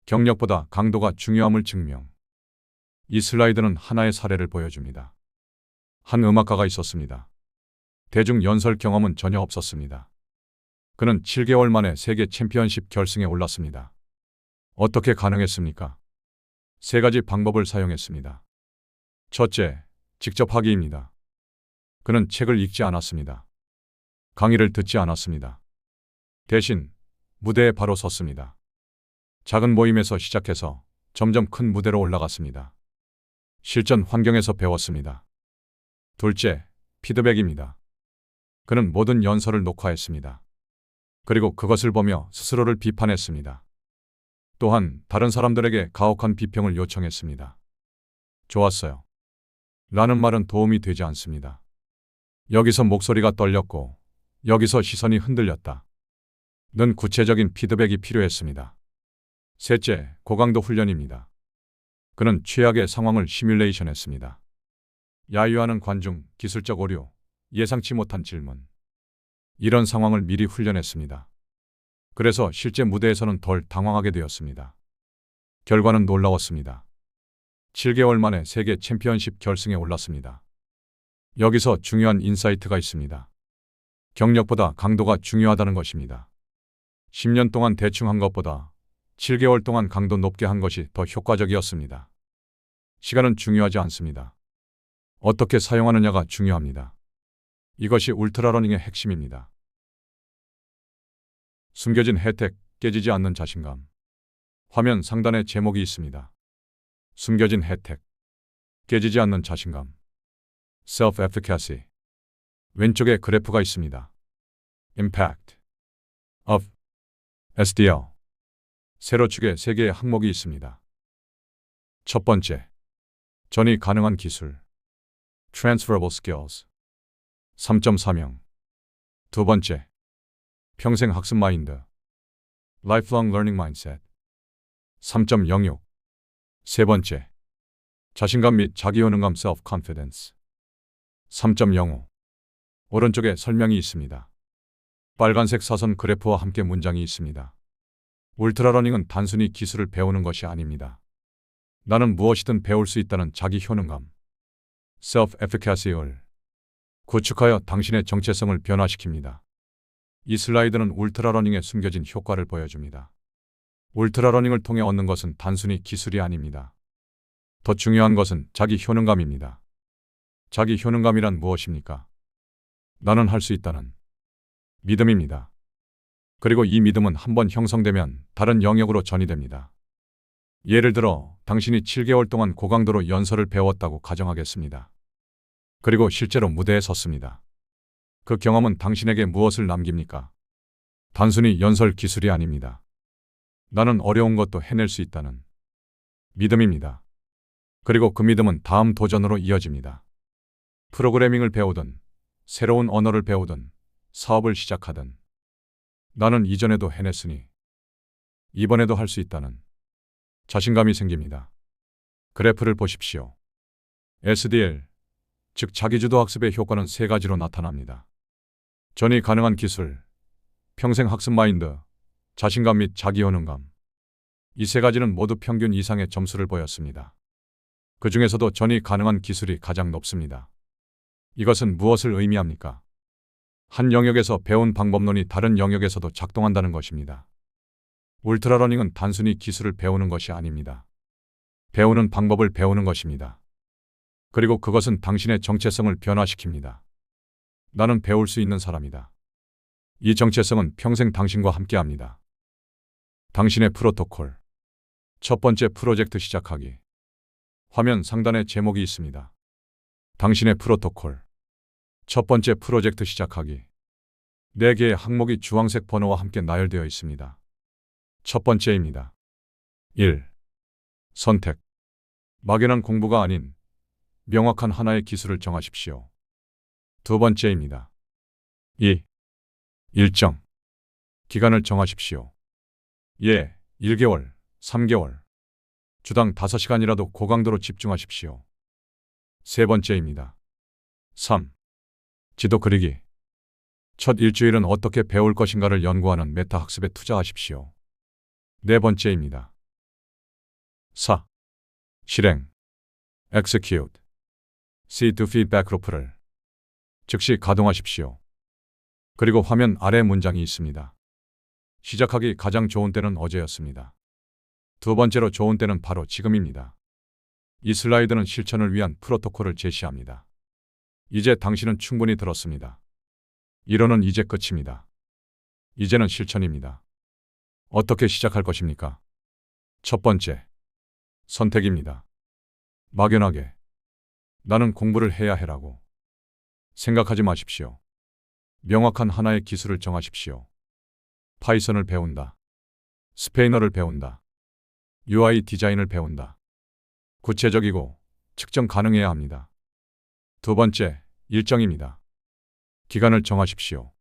경력보다 강도가 중요함을 증명. 이 슬라이드는 하나의 사례를 보여줍니다. 한 음악가가 있었습니다. 대중 연설 경험은 전혀 없었습니다. 그는 7개월 만에 세계 챔피언십 결승에 올랐습니다. 어떻게 가능했습니까? 3가지 방법을 사용했습니다. 첫째, 직접 하기입니다. 그는 책을 읽지 않았습니다. 강의를 듣지 않았습니다. 대신 무대에 바로 섰습니다. 작은 모임에서 시작해서 점점 큰 무대로 올라갔습니다. 실전 환경에서 배웠습니다. 둘째, 피드백입니다. 그는 모든 연설을 녹화했습니다. 그리고 그것을 보며 스스로를 비판했습니다. 또한 다른 사람들에게 가혹한 비평을 요청했습니다. 좋았어요. 라는 말은 도움이 되지 않습니다. 여기서 목소리가 떨렸고 여기서 시선이 흔들렸다. 는 구체적인 피드백이 필요했습니다. 셋째, 고강도 훈련입니다. 그는 최악의 상황을 시뮬레이션했습니다. 야유하는 관중, 기술적 오류, 예상치 못한 질문. 이런 상황을 미리 훈련했습니다. 그래서 실제 무대에서는 덜 당황하게 되었습니다. 결과는 놀라웠습니다. 7개월 만에 세계 챔피언십 결승에 올랐습니다. 여기서 중요한 인사이트가 있습니다. 경력보다 강도가 중요하다는 것입니다. 10년 동안 대충 한 것보다 7개월 동안 강도 높게 한 것이 더 효과적이었습니다. 시간은 중요하지 않습니다. 어떻게 사용하느냐가 중요합니다. 이것이 울트라러닝의 핵심입니다. 숨겨진 혜택, 깨지지 않는 자신감. 화면 상단에 제목이 있습니다. 숨겨진 혜택, 깨지지 않는 자신감. Self-efficacy. 왼쪽에 그래프가 있습니다. Impact of SDL. 세로축에 3개의 항목이 있습니다. 첫 번째, 전이 가능한 기술 Transferable Skills 3.3형. 두 번째, 평생 학습 마인드 Lifelong Learning Mindset 3.06. 세 번째, 자신감 및 자기효능감 Self-Confidence 3.05. 오른쪽에 설명이 있습니다. 빨간색 사선 그래프와 함께 문장이 있습니다. 울트라러닝은 단순히 기술을 배우는 것이 아닙니다. 나는 무엇이든 배울 수 있다는 자기 효능감 Self-Efficacy를 구축하여 당신의 정체성을 변화시킵니다. 이 슬라이드는 울트라러닝에 숨겨진 효과를 보여줍니다. 울트라러닝을 통해 얻는 것은 단순히 기술이 아닙니다. 더 중요한 것은 자기 효능감입니다. 자기 효능감이란 무엇입니까? 나는 할 수 있다는 믿음입니다. 그리고 이 믿음은 한번 형성되면 다른 영역으로 전이됩니다. 예를 들어 당신이 7개월 동안 고강도로 연설을 배웠다고 가정하겠습니다. 그리고 실제로 무대에 섰습니다. 그 경험은 당신에게 무엇을 남깁니까? 단순히 연설 기술이 아닙니다. 나는 어려운 것도 해낼 수 있다는 믿음입니다. 그리고 그 믿음은 다음 도전으로 이어집니다. 프로그래밍을 배우든, 새로운 언어를 배우든, 사업을 시작하든, 나는 이전에도 해냈으니 이번에도 할 수 있다는 자신감이 생깁니다. 그래프를 보십시오. SDL, 즉 자기주도 학습의 효과는 3가지로 나타납니다. 전이 가능한 기술, 평생 학습 마인드, 자신감 및 자기효능감. 이 3가지는 모두 평균 이상의 점수를 보였습니다. 그 중에서도 전이 가능한 기술이 가장 높습니다. 이것은 무엇을 의미합니까? 한 영역에서 배운 방법론이 다른 영역에서도 작동한다는 것입니다. 울트라러닝은 단순히 기술을 배우는 것이 아닙니다. 배우는 방법을 배우는 것입니다. 그리고 그것은 당신의 정체성을 변화시킵니다. 나는 배울 수 있는 사람이다. 이 정체성은 평생 당신과 함께합니다. 당신의 프로토콜. 첫 번째 프로젝트 시작하기. 화면 상단에 제목이 있습니다. 당신의 프로토콜. 첫 번째 프로젝트 시작하기. 4개의 항목이 주황색 번호와 함께 나열되어 있습니다. 첫 번째입니다. 1. 선택. 막연한 공부가 아닌 명확한 하나의 기술을 정하십시오. 두 번째입니다. 2. 일정. 기간을 정하십시오. 예, 1개월, 3개월. 주당 5시간이라도 고강도로 집중하십시오. 세 번째입니다. 3. 지도 그리기. 첫 일주일은 어떻게 배울 것인가를 연구하는 메타 학습에 투자하십시오. 네 번째입니다. 4. 실행. Execute. C2 feedback loop를 즉시 가동하십시오. 그리고 화면 아래 문장이 있습니다. 시작하기 가장 좋은 때는 어제였습니다. 두 번째로 좋은 때는 바로 지금입니다. 이 슬라이드는 실천을 위한 프로토콜을 제시합니다. 이제 당신은 충분히 들었습니다. 이론은 이제 끝입니다. 이제는 실천입니다. 어떻게 시작할 것입니까? 첫 번째, 선택입니다. 막연하게 나는 공부를 해야 해라고 생각하지 마십시오. 명확한 하나의 기술을 정하십시오. 파이썬을 배운다. 스페인어를 배운다. UI 디자인을 배운다. 구체적이고 측정 가능해야 합니다. 두 번째, 일정입니다. 기간을 정하십시오.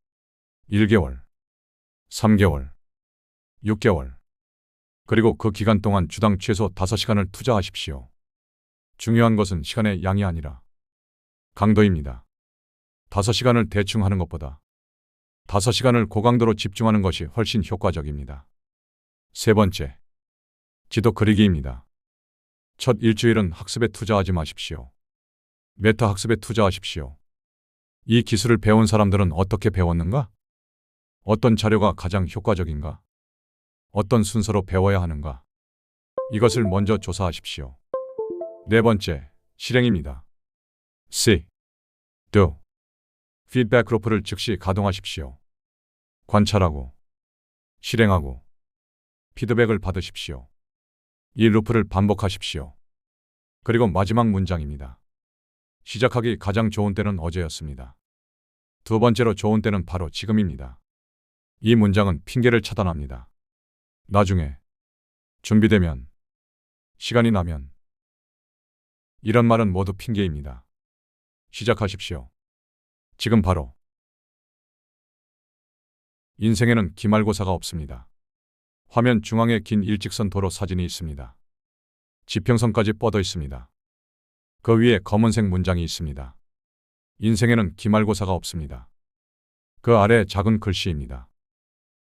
1개월, 3개월, 6개월. 그리고 그 기간 동안 주당 최소 5시간을 투자하십시오. 중요한 것은 시간의 양이 아니라 강도입니다. 5시간을 대충 하는 것보다 5시간을 고강도로 집중하는 것이 훨씬 효과적입니다. 세 번째, 지도 그리기입니다. 첫 일주일은 학습에 투자하지 마십시오. 메타 학습에 투자하십시오. 이 기술을 배운 사람들은 어떻게 배웠는가? 어떤 자료가 가장 효과적인가? 어떤 순서로 배워야 하는가? 이것을 먼저 조사하십시오. 네 번째, 실행입니다. C. Do. 피드백 루프를 즉시 가동하십시오. 관찰하고, 실행하고, 피드백을 받으십시오. 이 루프를 반복하십시오. 그리고 마지막 문장입니다. 시작하기 가장 좋은 때는 어제였습니다. 두 번째로 좋은 때는 바로 지금입니다. 이 문장은 핑계를 차단합니다. 나중에, 준비되면, 시간이 나면. 이런 말은 모두 핑계입니다. 시작하십시오. 지금 바로. 인생에는 기말고사가 없습니다. 화면 중앙에 긴 일직선 도로 사진이 있습니다. 지평선까지 뻗어 있습니다. 그 위에 검은색 문장이 있습니다. 인생에는 기말고사가 없습니다. 그 아래 작은 글씨입니다.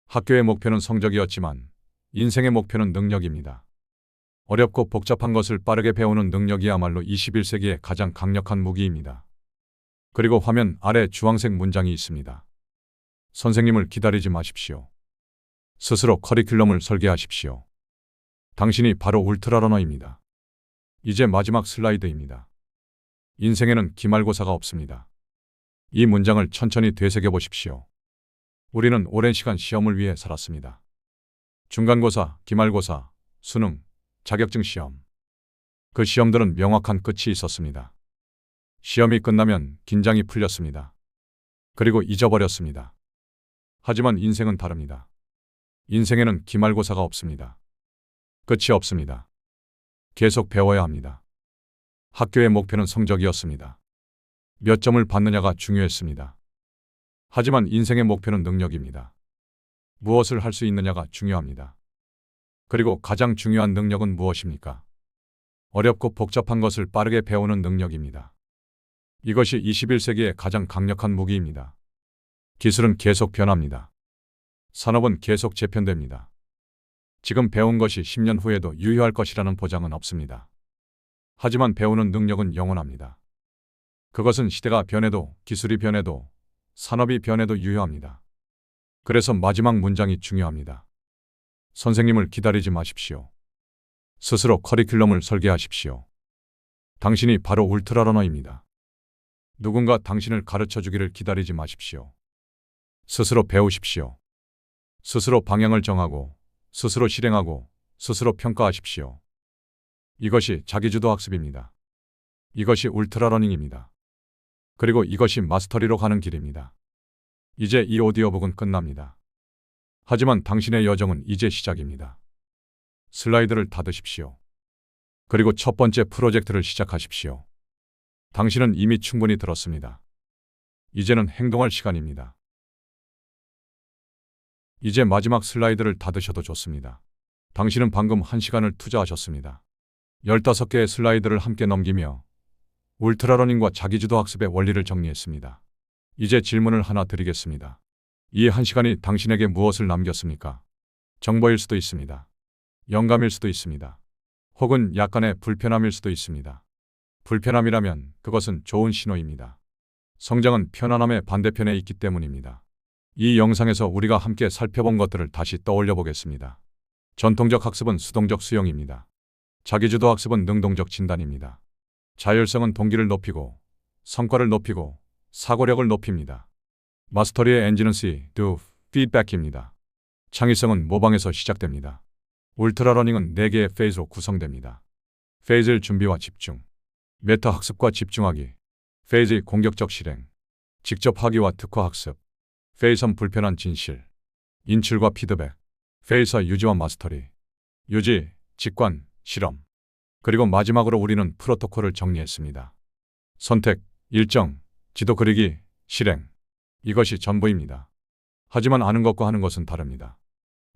학교의 목표는 성적이었지만 인생의 목표는 능력입니다. 어렵고 복잡한 것을 빠르게 배우는 능력이야말로 21세기의 가장 강력한 무기입니다. 그리고 화면 아래 주황색 문장이 있습니다. 선생님을 기다리지 마십시오. 스스로 커리큘럼을 설계하십시오. 당신이 바로 울트라러너입니다. 이제 마지막 슬라이드입니다. 인생에는 기말고사가 없습니다. 이 문장을 천천히 되새겨 보십시오. 우리는 오랜 시간 시험을 위해 살았습니다. 중간고사, 기말고사, 수능, 자격증 시험. 그 시험들은 명확한 끝이 있었습니다. 시험이 끝나면 긴장이 풀렸습니다. 그리고 잊어버렸습니다. 하지만 인생은 다릅니다. 인생에는 기말고사가 없습니다. 끝이 없습니다. 계속 배워야 합니다. 학교의 목표는 성적이었습니다. 몇 점을 받느냐가 중요했습니다. 하지만 인생의 목표는 능력입니다. 무엇을 할 수 있느냐가 중요합니다. 그리고 가장 중요한 능력은 무엇입니까? 어렵고 복잡한 것을 빠르게 배우는 능력입니다. 이것이 21세기의 가장 강력한 무기입니다. 기술은 계속 변합니다. 산업은 계속 재편됩니다. 지금 배운 것이 10년 후에도 유효할 것이라는 보장은 없습니다. 하지만 배우는 능력은 영원합니다. 그것은 시대가 변해도, 기술이 변해도, 산업이 변해도 유효합니다. 그래서 마지막 문장이 중요합니다. 선생님을 기다리지 마십시오. 스스로 커리큘럼을 설계하십시오. 당신이 바로 울트라러너입니다. 누군가 당신을 가르쳐 주기를 기다리지 마십시오. 스스로 배우십시오. 스스로 방향을 정하고, 스스로 실행하고, 스스로 평가하십시오. 이것이 자기주도 학습입니다. 이것이 울트라러닝입니다. 그리고 이것이 마스터리로 가는 길입니다. 이제 이 오디오북은 끝납니다. 하지만 당신의 여정은 이제 시작입니다. 슬라이드를 닫으십시오. 그리고 첫 번째 프로젝트를 시작하십시오. 당신은 이미 충분히 들었습니다. 이제는 행동할 시간입니다. 이제 마지막 슬라이드를 닫으셔도 좋습니다. 당신은 방금 1시간을 투자하셨습니다. 15개의 슬라이드를 함께 넘기며 울트라러닝과 자기주도 학습의 원리를 정리했습니다. 이제 질문을 하나 드리겠습니다. 이 1시간이 당신에게 무엇을 남겼습니까? 정보일 수도 있습니다. 영감일 수도 있습니다. 혹은 약간의 불편함일 수도 있습니다. 불편함이라면 그것은 좋은 신호입니다. 성장은 편안함의 반대편에 있기 때문입니다. 이 영상에서 우리가 함께 살펴본 것들을 다시 떠올려 보겠습니다. 전통적 학습은 수동적 수용입니다. 자기주도 학습은 능동적 진단입니다. 자율성은 동기를 높이고, 성과를 높이고, 사고력을 높입니다. 마스터리의 엔진은 See, Do, Feedback입니다. 창의성은 모방에서 시작됩니다. 울트라러닝은 4개의 페이즈로 구성됩니다. 페이즈 1 준비와 집중, 메타 학습과 집중하기, 페이즈 2 공격적 실행, 직접 하기와 특화 학습, 페이즈 3 불편한 진실, 인출과 피드백, 페이즈 4 유지와 마스터리, 유지, 직관, 실험. 그리고 마지막으로 우리는 프로토콜을 정리했습니다. 선택, 일정, 지도 그리기, 실행. 이것이 전부입니다. 하지만 아는 것과 하는 것은 다릅니다.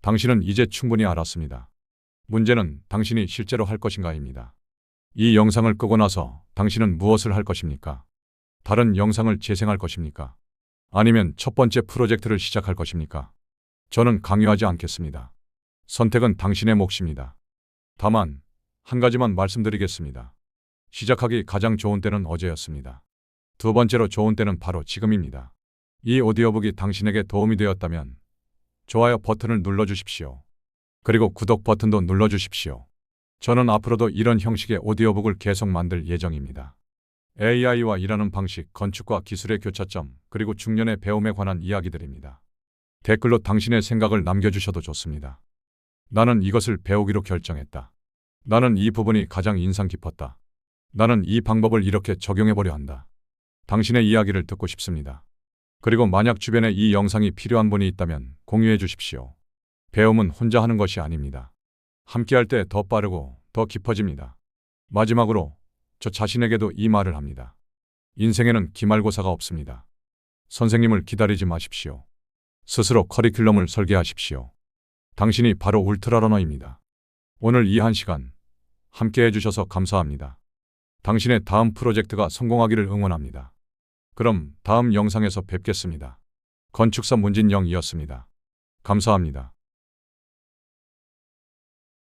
당신은 이제 충분히 알았습니다. 문제는 당신이 실제로 할 것인가입니다. 이 영상을 끄고 나서 당신은 무엇을 할 것입니까? 다른 영상을 재생할 것입니까? 아니면 첫 번째 프로젝트를 시작할 것입니까? 저는 강요하지 않겠습니다. 선택은 당신의 몫입니다. 다만 한 가지만 말씀드리겠습니다. 시작하기 가장 좋은 때는 어제였습니다. 두 번째로 좋은 때는 바로 지금입니다. 이 오디오북이 당신에게 도움이 되었다면 좋아요 버튼을 눌러주십시오. 그리고 구독 버튼도 눌러주십시오. 저는 앞으로도 이런 형식의 오디오북을 계속 만들 예정입니다. AI와 일하는 방식, 건축과 기술의 교차점, 그리고 중년의 배움에 관한 이야기들입니다. 댓글로 당신의 생각을 남겨주셔도 좋습니다. 나는 이것을 배우기로 결정했다. 나는 이 부분이 가장 인상 깊었다. 나는 이 방법을 이렇게 적용해보려 한다. 당신의 이야기를 듣고 싶습니다. 그리고 만약 주변에 이 영상이 필요한 분이 있다면 공유해 주십시오. 배움은 혼자 하는 것이 아닙니다. 함께할 때 더 빠르고 더 깊어집니다. 마지막으로 저 자신에게도 이 말을 합니다. 인생에는 기말고사가 없습니다. 선생님을 기다리지 마십시오. 스스로 커리큘럼을 설계하십시오. 당신이 바로 울트라러너입니다. 오늘 이 한 시간 함께 해주셔서 감사합니다. 당신의 다음 프로젝트가 성공하기를 응원합니다. 그럼 다음 영상에서 뵙겠습니다. 건축사 문진영이었습니다. 감사합니다.